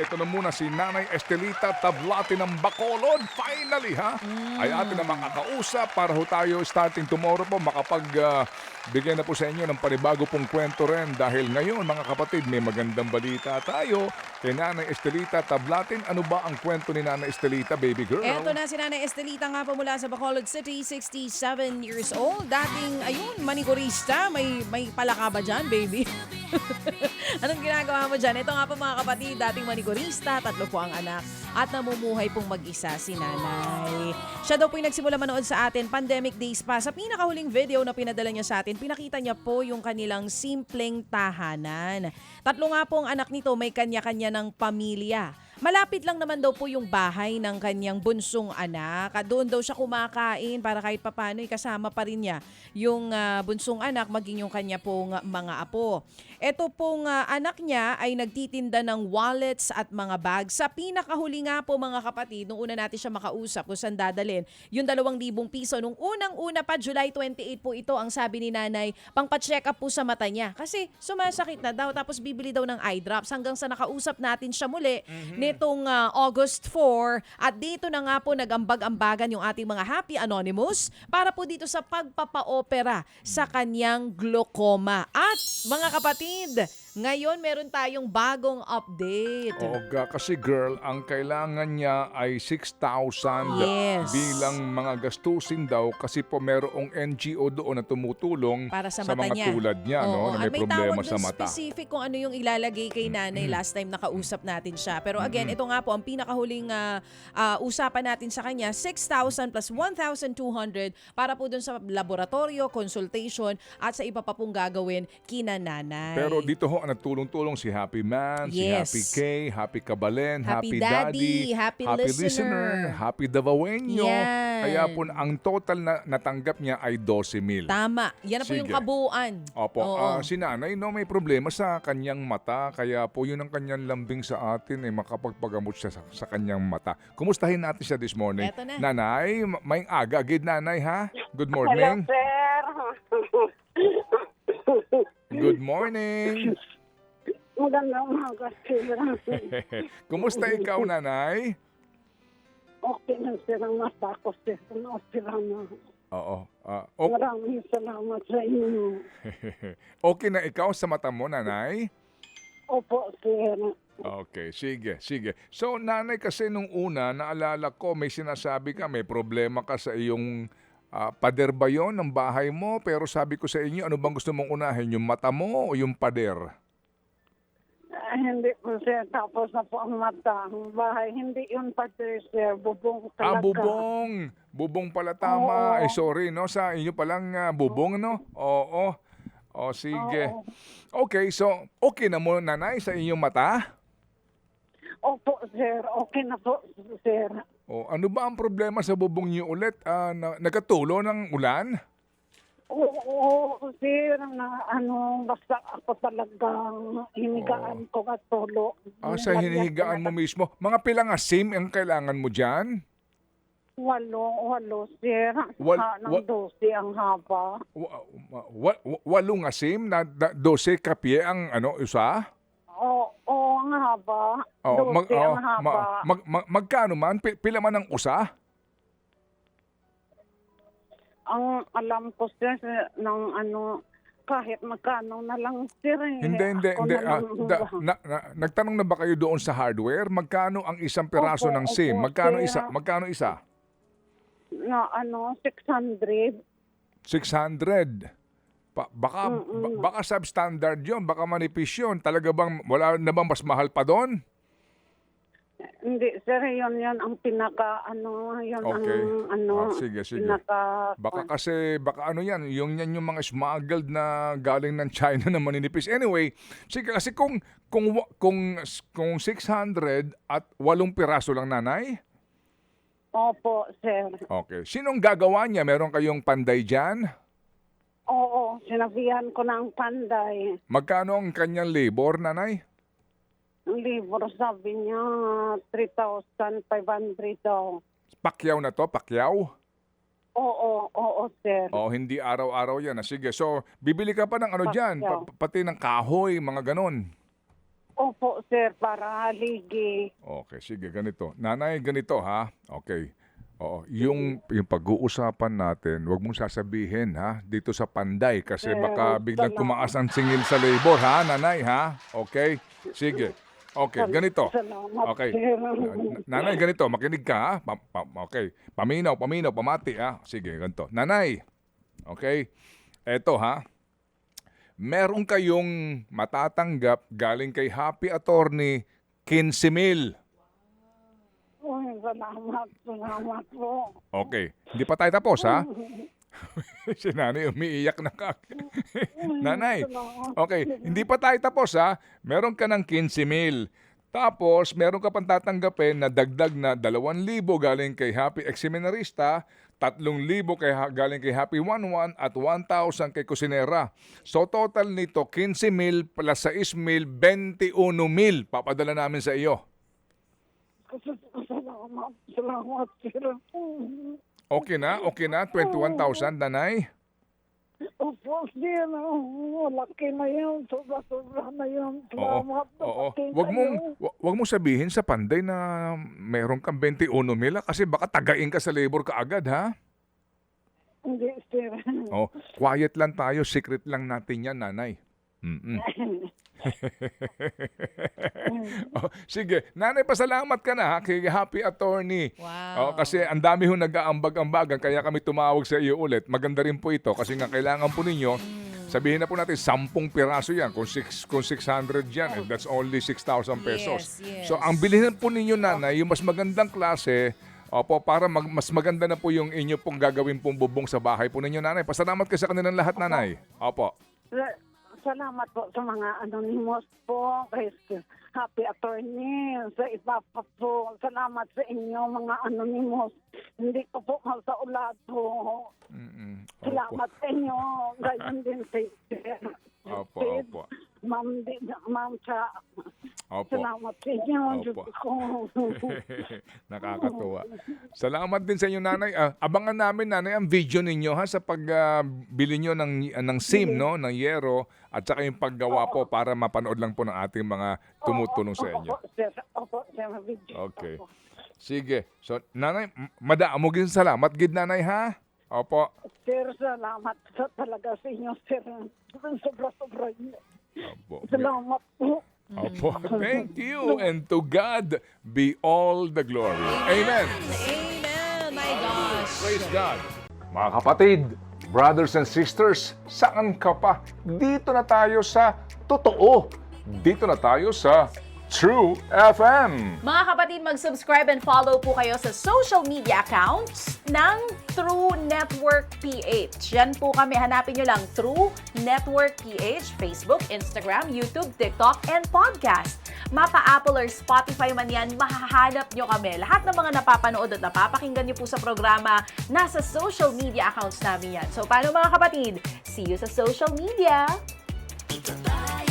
ito na muna si Nanay Estelita Tablati ng Bacolod. Finally, ay atin na makakausap para ho tayo starting tomorrow po bigyan na po sa inyo ng panibago pong kwento rin dahil ngayon mga kapatid may magandang balita tayo kay Nanay Estelita Tablatin. Ano ba ang kwento ni Nanay Estelita, baby girl? Eto na si Nanay Estelita nga po mula sa Bacolod City, 67 years old. Dating, manigurista. May palaka ba dyan, baby? Anong ginagawa mo dyan? Ito nga po mga kapatid, dating manigurista, 3 po ang anak at namumuhay pong mag-isa si Nanay. Siya daw po yung nagsimula manood sa atin pandemic days pa. Sa pinakahuling video na pinadala niya sa atin, pinakita niya po yung kanilang simpleng tahanan. 3 nga po ang anak nito, may kanya-kanya ng pamilya. Malapit lang naman daw po yung bahay ng kanyang bunsong anak. At doon daw siya kumakain para kahit papano kasama pa rin niya yung bunsong anak maging yung kanya pong mga apo. Ito pong anak niya ay nagtitinda ng wallets at mga bags. Sa pinakahuli nga po mga kapatid, nung una natin siya makausap kung saan dadalhin, yung 2,000 piso. Nung unang-una pa, July 28 po ito, ang sabi ni Nanay, pangpa-check up po sa mata niya. Kasi sumasakit na daw, tapos bibili daw ng eye drops hanggang sa nakausap natin siya muli nitong August 4. At dito na nga po nag-ambag-ambagan yung ating mga Happy Anonymous para po dito sa pagpapa-opera sa kanyang glaucoma. At mga kapatid, ngayon meron tayong bagong update. Kasi girl, ang kailangan niya ay 6,000 Yes. bilang mga gastusin daw kasi po merong NGO doon na tumutulong Para sa mga mata niya. tulad niya no, na may At may problema tawag sa dun mata. specific kung ano yung ilalagay kay Nanay last time nakausap natin siya. Pero again, ito nga po, ang pinakahuling usapan natin sa kanya, 6,000 plus 1,200 para po dun sa laboratorio, consultation at sa iba pa pong gagawin kina Nanay. Pero dito ho, nagtulong-tulong si Happy Man, si Yes. Happy K, Happy Kabalen, Happy Happy Daddy, Daddy, Happy Listener. Happy Davaoenyo. Yan. Kaya po ang total na natanggap niya ay 12,000. Tama. Yan na po yung Sige. kabuuan. Opo, Oo. si Nanay may problema sa kanyang mata kaya po yun ang kanyang lambing sa atin makapagpagamot siya sa kanyang mata. Kumustahin natin siya this morning. Eto na. Nanay, may aga agad Nanay ha? Good Hello, morning. sir. Good morning. Magandang umaga, sir. Kumusta ikaw Nanay? Okay na, sir, ang mata ko, sir. Okay na. Oo. Maraming salamat sa inyo. Okay na ikaw sa mata mo Nanay? Opo, sir. Okay, sige. So, Nanay, kasi nung una, naalala ko, may sinasabi ka, may problema ka sa iyong pader ba yun ng bahay mo? Pero sabi ko sa inyo, ano bang gusto mong unahin? Yung mata mo o yung pader? Hindi po, sir. Tapos na po ang mata. Ang bahay, hindi yun pa, sir. Bubong talaga. Bubong. Bubong pala tama. Oo. Ay, sorry, no? Sa inyo palang bubong, no? Oo. O, sige. Oo. Okay, so, okay na mo, Nanay, sa inyong mata? Opo, sir. Okay na po, sir. O, ano ba ang problema sa bubong niyo ulit? Nagkatulo ng ulan? Oo, sir. Basta ako talagang hinigaan ko at tulo. Sa hinihigaan mo mismo. Mga pilang asim ang kailangan mo dyan? Walo, sir. Ng 12 ang haba. Walong asim na 12 kapye ang isa? Oo, ang haba. 12 ang haba. Magkano man? Pila man ang usa? Ang alam ko, sir, kahit magkano na lang, sir. Hindi. Ako na lang Nagtanong na ba kayo doon sa hardware? Magkano ang isang piraso ng SIM? opo, Magkano sir. isa? Magkano isa? 600. 600. Baka substandard yon, baka manipis yun. Talaga bang, wala na bang mas mahal pa doon? Hindi, sir, yun ang pinaka, Okay. Sige. pinaka, Baka yan yung mga smuggled na galing ng China na maninipis. Anyway, sige, kasi kung 600 at 8 piraso lang Nanay? opo, sir. Okay. Sinong gagawa niya? Meron kayong panday dyan? Oo, sinabihan ko ng panday. Magkano ang kanyang labor, Nanay? Ang libro, sabi niya, 3,500 daw. Pakyaw na to? Pakyaw? Oo, sir. Hindi araw-araw yan. Sige, so bibili ka pa ng dyan, pati ng kahoy, mga ganon. Opo, sir, para haligi. Okay, sige, ganito. Nanay, ganito ha. Okay. Oo, yung pag-uusapan natin, wag mong sasabihin ha, dito sa Panday kasi baka biglang tumaas ang singil sa labor ha, nanay ha. Okay? Sige. Okay, ganito. Salamat, Okay. sir. Nanay, ganito, makinig ka ha. Okay. Paminaw, pamati ha. Sige, ganito. Nanay. Okay? Eto ha. Meron kayong matatanggap galing kay Happy Attorney 15,000. Uy, salamat po. Okay. Hindi pa tayo tapos, ha? Si nanay umiiyak na Nanay, okay. Hindi pa tayo tapos, ha? Meron ka ng 15,000. Tapos, meron ka pang tatanggapin na dagdag na 2,000 galing kay Happy Ex-Seminarista, 3,000 galing kay Happy 11 at 1,000 kay Kusinera. So, total nito, 15,000 plus 6,000, 21,000 papadala namin sa iyo. Salamat, sir. Okay na? Okay na? 21,000, nanay? Opo, sir. Laki na yun. Sobra na yun. Oo. Salamat. Oo. Laki Wag na mong yun. wag mong sabihin sa Panday na meron kang 21,000 kasi baka tagain ka sa labor kaagad, ha? Hindi, sir. Oh, quiet lang tayo, secret lang natin 'yan, nanay. Oh, sige, nanay, pasalamat ka na ha, kay Happy Attorney. Wow. Oh, kasi ang dami ho nag-aambag-ambagan kaya kami tumawag sa iyo ulit. Maganda rin po ito kasi nga kailangan po ninyo, sabihin na po natin 10 piraso yan. Kung 600 yan, that's only 6,000 pesos. Yes. So ang bilhin po ninyo, nanay, yung mas magandang klase, opo, para mas maganda na po yung inyo pong gagawin pong bubong sa bahay po ninyo, nanay. Pasalamat kayo sa kanilang lahat, nanay. Opo. Salamat po sa mga anonymous po, kay Happy Attorney, sa iba pa po. Salamat sa inyo, mga anonymous. Hindi ko po masaulad po. Opo. Salamat sa inyo. Gayon din sa Opo, opo. Ma'am sa Opo. salamat sa inyo. Diyos Opo. ko. Nakakatuwa. Salamat din sa inyo, nanay. Abangan namin, nanay, ang video ninyo ha sa pagbili nyo ng SIM, no, ng Yero, at saka yung paggawa po para mapanood lang po ng ating mga tumutulong sa inyo. Opo, sir. Video. Okay. Sige. So, nanay, madaamugin salamat, gid, nanay, ha? Opo. Sir, salamat sa talaga sa inyo, sir. Sobra-sobra. Opo. Salamat po. Opo. Thank you. And to God be all the glory. Amen. Amen. My gosh. Praise God. Mga kapatid, brothers and sisters, saan ka pa? Dito na tayo sa totoo. Dito na tayo sa True FM. Mga kapatid, mag-subscribe and follow po kayo sa social media accounts ng True Network PH. Yan po kami. Hanapin nyo lang True Network PH, Facebook, Instagram, YouTube, TikTok, and podcast. Mapa Apple or Spotify man yan, mahahanap nyo kami. Lahat ng mga napapanood at napapakinggan nyo po sa programa, nasa social media accounts namin yan. So, paano mga kapatid? See you sa social media! Ito tayo.